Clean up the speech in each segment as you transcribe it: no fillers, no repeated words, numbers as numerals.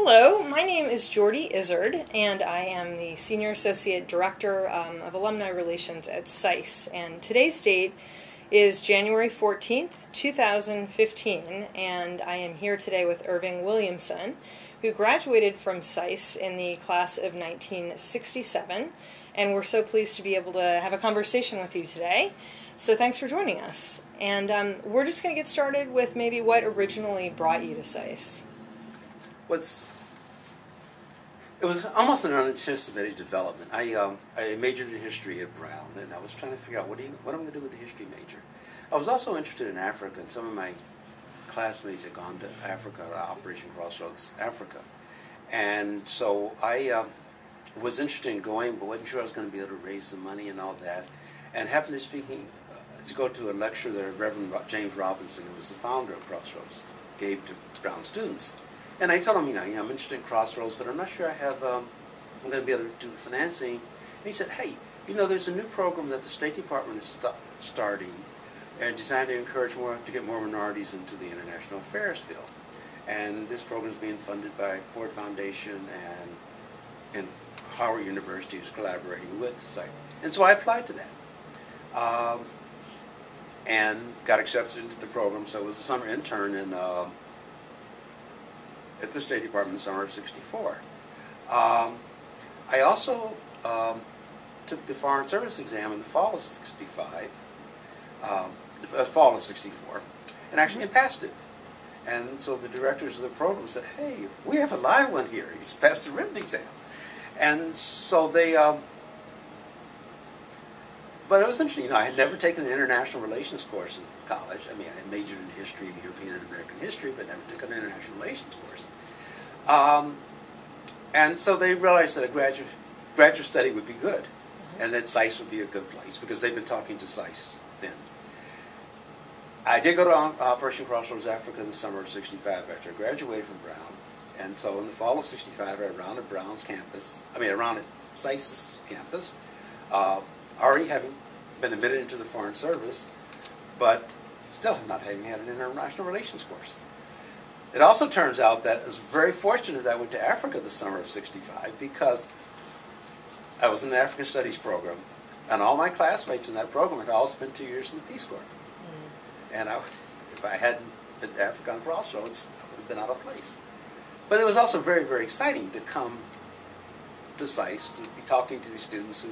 Hello, my name is Jordy Izzard, and I am the Senior Associate Director of Alumni Relations at SAIS. And today's date is January 14th, 2015, and I am here today with Irving Williamson, who graduated from SAIS in the class of 1967, and we're so pleased to be able to have a conversation with you today. So thanks for joining us. And we're just going to get started with maybe what originally brought you to SAIS. It was almost an unanticipated development. I majored in history at Brown, and I was trying to figure out what am I going to do with the history major. I was also interested in Africa, and some of my classmates had gone to Africa, Operation Crossroads, Africa. And so I was interested in going, but wasn't sure I was going to be able to raise the money and all that. And happened to go to a lecture that Reverend James Robinson, who was the founder of Crossroads, gave to Brown students. And I told him, I'm interested in Crossroads, but I'm not sure I'm going to be able to do the financing. And he said, hey, there's a new program that the State Department is starting and designed to encourage to get more minorities into the international affairs field. And this program is being funded by Ford Foundation and Howard University is collaborating with the site. And so I applied to that. And got accepted into the program, so I was a summer intern at the State Department in the summer of '64. I also took the Foreign Service exam in the fall of '65, fall of '64, and actually passed it. And so the directors of the program said, hey, we have a live one here. He's passed the written exam. And so they... But it was interesting, I had never taken an international relations course in college. I majored in history, European and American history, but never took an international relations course. And so they realized that a graduate study would be good, and that SAIS would be a good place, because they've been talking to SAIS then. I did go to Operation Crossroads, Africa in the summer of '65 after I graduated from Brown, and so in the fall of '65 I rounded Brown's campus, around SAIS's campus, already having been admitted into the Foreign Service, but still not having had an international relations course. It also turns out that I was very fortunate that I went to Africa the summer of '65 because I was in the African Studies program, and all my classmates in that program had all spent 2 years in the Peace Corps. And if I hadn't been to Africa on Crossroads, I would have been out of place. But it was also very, very exciting to come to SAIS, to be talking to these students who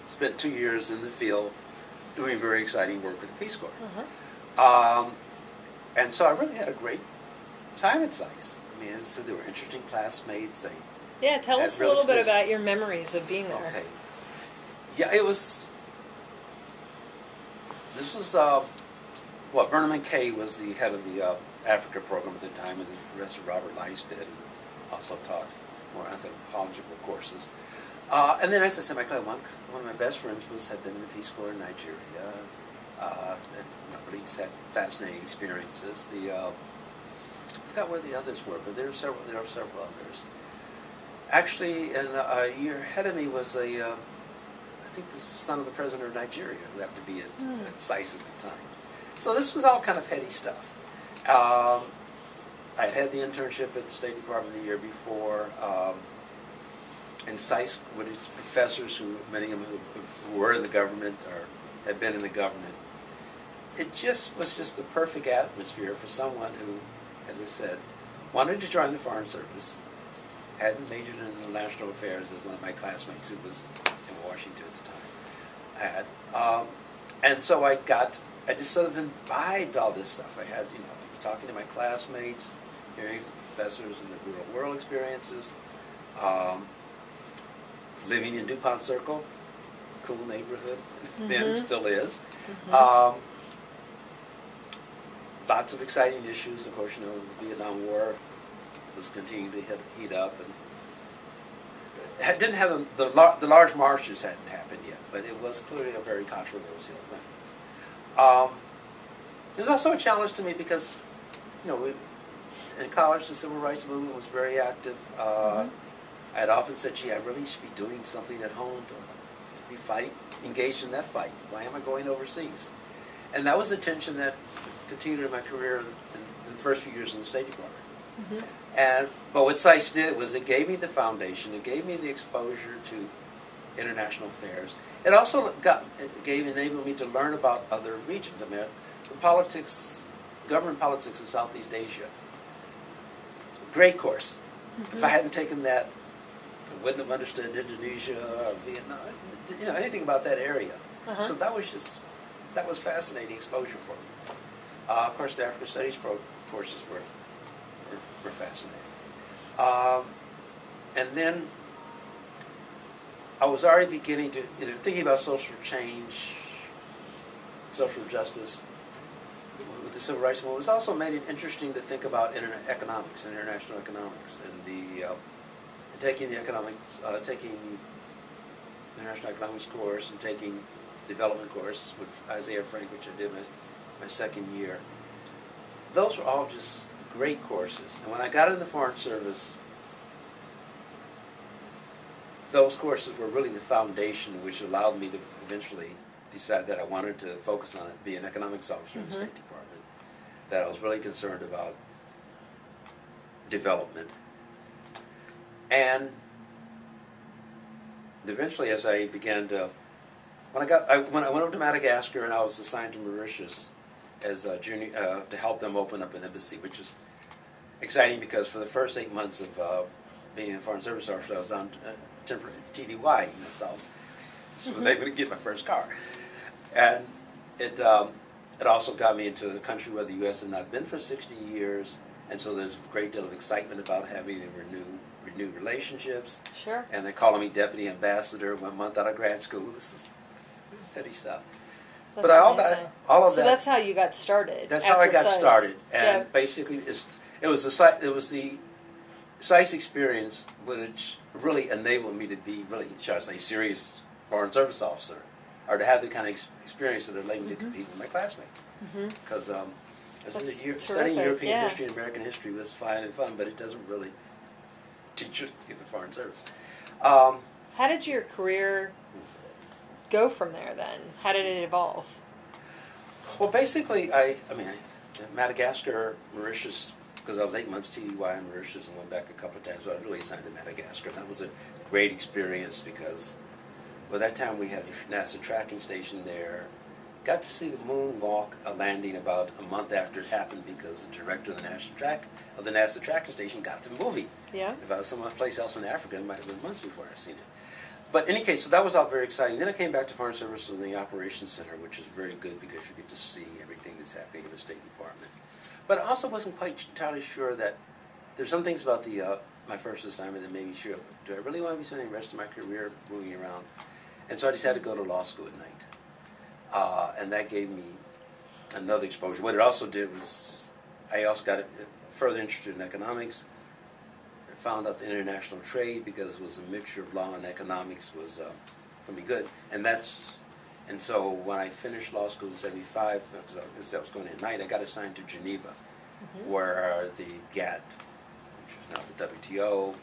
spent 2 years in the field doing very exciting work with the Peace Corps. And so I really had a great time at SAIS. As I said, they were interesting classmates. Tell us a little bit about your memories of being there. Okay. Yeah, this was, Vernon McKay was the head of the Africa program at the time, and the Professor Robert Lice did, and also taught more anthropological courses. And then, as I said, one of my best friends had been in the Peace Corps in Nigeria. And really had fascinating experiences. I forgot where the others were, but there are several others. Actually, and a year ahead of me was I think the son of the president of Nigeria, who happened to be at SAIS at the time. So this was all kind of heady stuff. I had the internship at the State Department the year before. And SAIS, with its professors, many of them who were in the government or had been in the government, it was just the perfect atmosphere for someone who, as I said, wanted to join the Foreign Service, hadn't majored in international affairs as one of my classmates who was in Washington at the time had. And so I just sort of imbibed all this stuff. I had, talking to my classmates, hearing from professors in the rural world experiences, living in DuPont Circle, cool neighborhood, then it still is. Lots of exciting issues. Of course, the Vietnam War was continuing to heat up, and it didn't have the large marches hadn't happened yet, but it was clearly a very controversial thing. There's also a challenge to me because, in college the civil rights movement was very active. I'd often said, gee, I really should be doing something at home to be engaged in that fight. Why am I going overseas? And that was a tension that continued in my career in the first few years in the State Department. But what SAIS did was it gave me the foundation, it gave me the exposure to international affairs. It also enabled me to learn about other regions. I mean, the politics, government politics of Southeast Asia. Great course. If I hadn't taken that, I wouldn't have understood Indonesia or Vietnam, anything about that area. So that was fascinating exposure for me. Of course, the African Studies courses were fascinating. And then I was already beginning to, thinking about social change, social justice, with the Civil Rights Movement. It was also made it interesting to think about economics, international economics, and taking the international economics course and taking development course with Isaiah Frank, which I did my second year. Those were all just great courses. And when I got into the Foreign Service, those courses were really the foundation which allowed me to eventually decide that I wanted to focus on it, be an economics officer in the State Department, that I was really concerned about development. And eventually, as I began to, when I went over to Madagascar, and I was assigned to Mauritius as a junior to help them open up an embassy, which is exciting because for the first 8 months of being a Foreign Service officer, I was on temporary TDY, so I was able to get my first car, and it also got me into a country where the U.S. had not been for 60 years, and so there's a great deal of excitement about having renewed relationships. Sure. And they're calling me deputy ambassador 1 month out of grad school. This is heady stuff. That's but all of that. So that's how you got started. That's how I got started, and basically, it was the SAIS experience which really enabled me to be really, shall I say, serious Foreign Service officer, or to have the kind of experience that allowed me to compete with my classmates. Because studying European history and American history was fine and fun, but it doesn't really teach you in the Foreign Service. How did your career go from there then? How did it evolve? Well, basically, Madagascar, Mauritius, because I was 8 months TDY in Mauritius and went back a couple of times, but I was really assigned to Madagascar. And that was a great experience because by that time we had a NASA tracking station there. Got to see the moonwalk landing about a month after it happened because the director of the NASA tracking station got the movie. Yeah. If I was someplace else in Africa, it might have been months before I'd seen it. But in any case, so that was all very exciting. Then I came back to Foreign Service in the Operations Center, which is very good because you get to see everything that's happening in the State Department. But I also wasn't quite entirely sure that there's some things about my first assignment that made me sure, do I really want to be spending the rest of my career moving around? And so I decided to go to law school at night. And that gave me another exposure. What it also did was I also got further interested in economics. I found out the international trade, because it was a mixture of law and economics, was going to be good. And so when I finished law school in '75, because I was going at night, I got assigned to Geneva, where the GATT, which is now the WTO,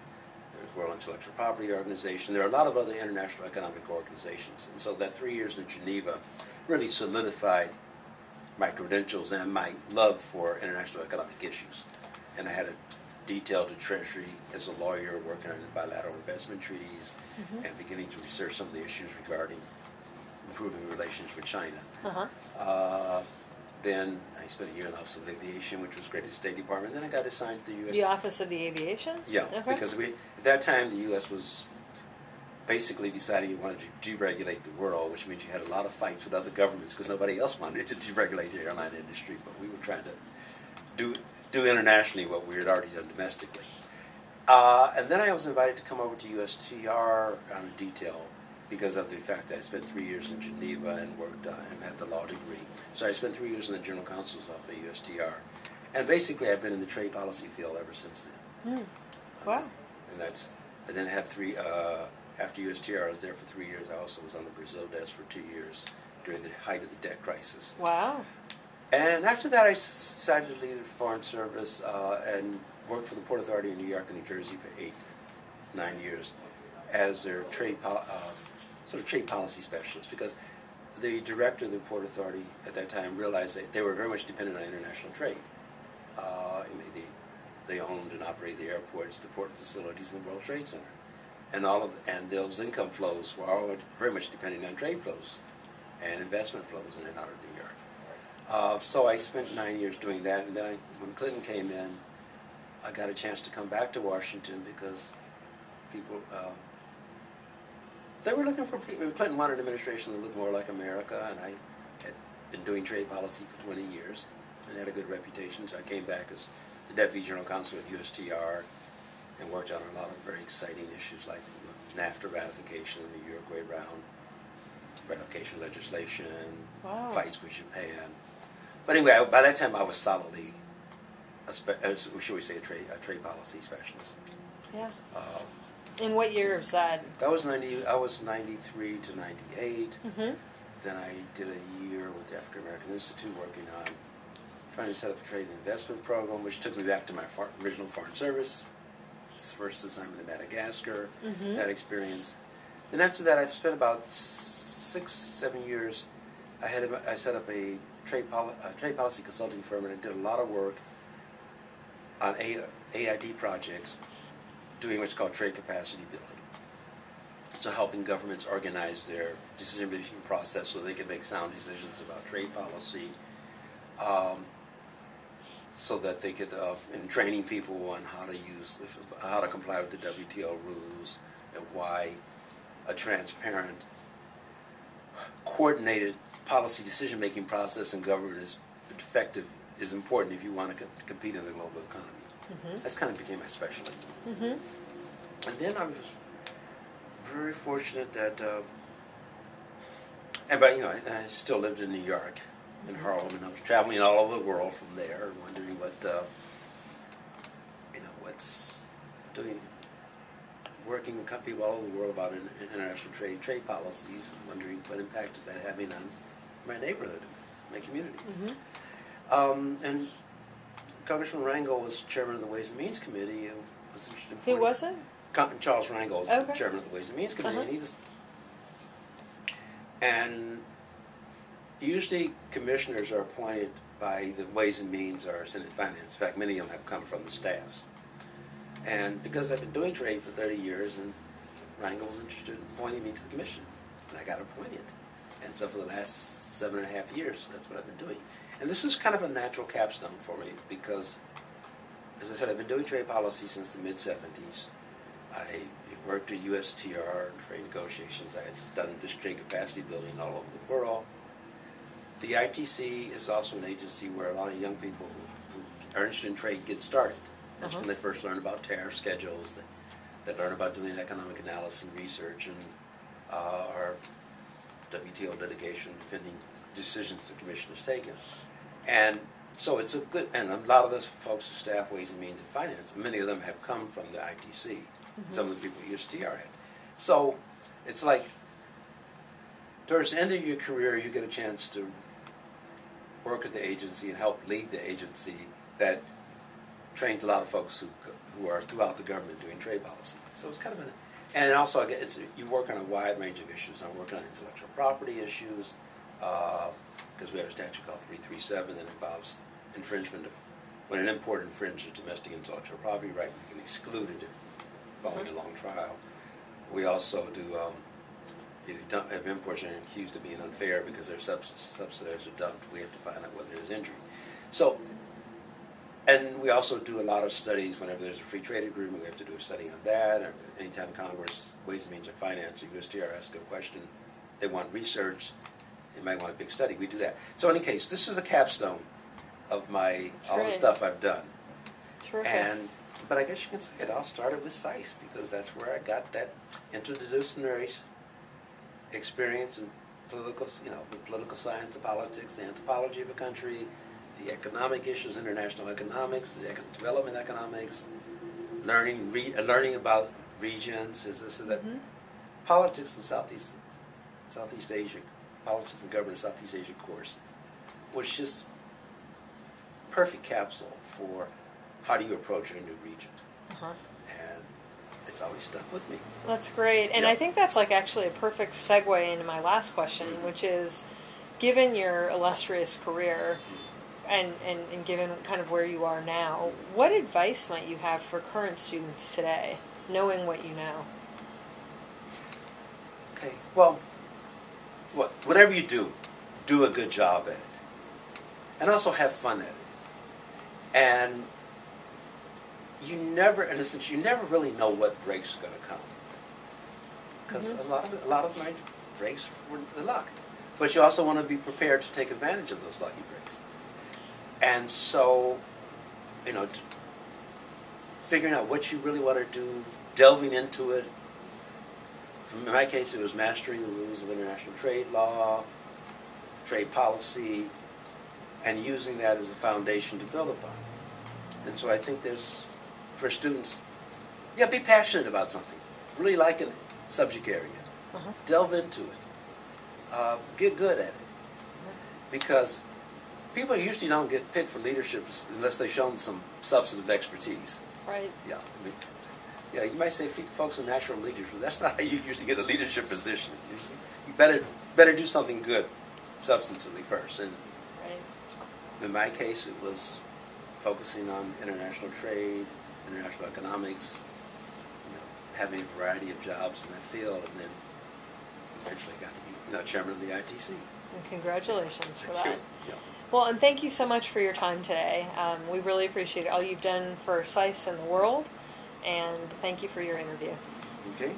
there's World Intellectual Property Organization, there are a lot of other international economic organizations. And so that 3 years in Geneva really solidified my credentials and my love for international economic issues. And I had a detail to Treasury as a lawyer working on bilateral investment treaties and beginning to research some of the issues regarding improving relations with China. Then I spent a year in the Office of Aviation, which was great at the State Department. Then I got assigned to the U.S. The Office of the Aviation? Yeah, because at that time the U.S. was basically deciding it wanted to deregulate the world, which means you had a lot of fights with other governments because nobody else wanted to deregulate the airline industry, but we were trying to do internationally what we had already done domestically. And then I was invited to come over to USTR on a detail because of the fact that I spent 3 years in Geneva and worked and had the law degree. So I spent 3 years in the General Counsel's office at USTR. And basically I've been in the trade policy field ever since then. Wow. And I then had after USTR I was there for 3 years. I also was on the Brazil desk for 2 years during the height of the debt crisis. Wow. And after that I decided to leave the Foreign Service and worked for the Port Authority in New York and New Jersey for 8-9 years as their trade policy specialist, because the director of the Port Authority at that time realized that they were very much dependent on international trade. they owned and operated the airports, the port facilities, and the World Trade Center. And those income flows were all very much depending on trade flows and investment flows in and out of New York. So I spent 9 years doing that, and then when Clinton came in, I got a chance to come back to Washington because people, they were looking for people. Clinton wanted an administration that looked more like America, and I had been doing trade policy for 20 years and had a good reputation, so I came back as the Deputy General Counsel at USTR and worked on a lot of very exciting issues like NAFTA ratification, the Uruguay round, ratification legislation, wow. fights with Japan. But anyway, by that time I was solidly, should we say, a trade policy specialist. Yeah. In what year was that? That was I was 93 to 98. Mm-hmm. Then I did a year with the African American Institute working on trying to set up a trade and investment program, which took me back to my original Foreign Service. This first assignment in Madagascar, mm-hmm. that experience. Then after that, I've spent about 6-7 years. I set up a trade policy consulting firm, and I did a lot of work on AID projects, doing what's called trade capacity building. So helping governments organize their decision-making process so they can make sound decisions about trade policy, so that they could, and training people on how to comply with the WTO rules, and why a transparent, coordinated policy decision-making process in government is important if you want to compete in the global economy. Mm-hmm. That's kind of became my specialty. Mm-hmm. And then I was very fortunate that, I still lived in New York, in Harlem, and I was traveling all over the world from there, wondering working with people all over the world about international trade policies, and wondering what impact is that having on my neighborhood, my community. Mm-hmm. And Congressman Rangel was chairman of the Ways and Means Committee, and was interested in Who was it? Charles Rangel was okay. chairman of the Ways and Means Committee, uh-huh. and usually commissioners are appointed by the Ways and Means or Senate Finance. In fact, many of them have come from the staffs. And because I've been doing trade for 30 years, and Rangel was interested in appointing me to the commission, and I got appointed. And so for the last 7.5 years, that's what I've been doing. And this is kind of a natural capstone for me because, as I said, I've been doing trade policy since the mid-'70s. I worked at USTR and trade negotiations. I had done this trade capacity building all over the world. The ITC is also an agency where a lot of young people who are interested in trade get started. That's when they first learn about tariff schedules. They learn about doing economic analysis and research, and our WTO litigation, defending decisions the Commission has taken. And so it's a good, and a lot of the folks who staff Ways and Means and Finance, many of them have come from the ITC. Mm-hmm. Some of the people at USTR had. So it's like, towards the end of your career, you get a chance to work at the agency and help lead the agency that trains a lot of folks who are throughout the government doing trade policy. So it's kind of and also you work on a wide range of issues. I'm working on intellectual property issues, because we have a statute called 337 that involves infringement of, when an import infringes domestic intellectual property right, we can exclude it if following a long trial. We also do, if imports are accused of being unfair because their subsidies are dumped, we have to find out whether there's injury. So, and we also do a lot of studies whenever there's a free trade agreement. We have to do a study on that. Or anytime Congress, Ways and Means or Finance or USTR ask a question, they want research, they might want a big study. We do that. So in any case, this is a capstone of all the stuff I've done. Terrific. But I guess you can say it all started with SAIS, because that's where I got that interdisciplinary experience in political, the political science, the politics, the anthropology of a country, the economic issues, international economics, the development economics, learning about regions, politics in Southeast Asia, politics and government in Southeast Asia course was just perfect capsule for how do you approach a new region. And it's always stuck with me. That's great. And I think that's actually a perfect segue into my last question, which is, given your illustrious career, and given kind of where you are now, what advice might you have for current students today, knowing what you know? Okay, well, whatever you do a good job at it. And also have fun at it. And you never, in a sense, you never really know what breaks are going to come. Because a lot of my breaks were the luck. But you also want to be prepared to take advantage of those lucky breaks. And so, you know, figuring out what you really want to do, delving into it. In my case, it was mastering the rules of international trade law, trade policy, and using that as a foundation to build upon. And so I think there's, for students, be passionate about something. Really like a subject area. Delve into it. Get good at it. Because people usually don't get picked for leadership unless they've shown some substantive expertise. Right. Yeah. I mean, you might say folks are natural leaders, but that's not how you usually get a leadership position. You better do something good substantively first. And in my case, it was focusing on international trade, international economics, having a variety of jobs in that field, and then eventually got to be chairman of the ITC. And congratulations for that. Yeah. Well, and thank you so much for your time today. We really appreciate all you've done for SAIS and the world, and thank you for your interview. Okay.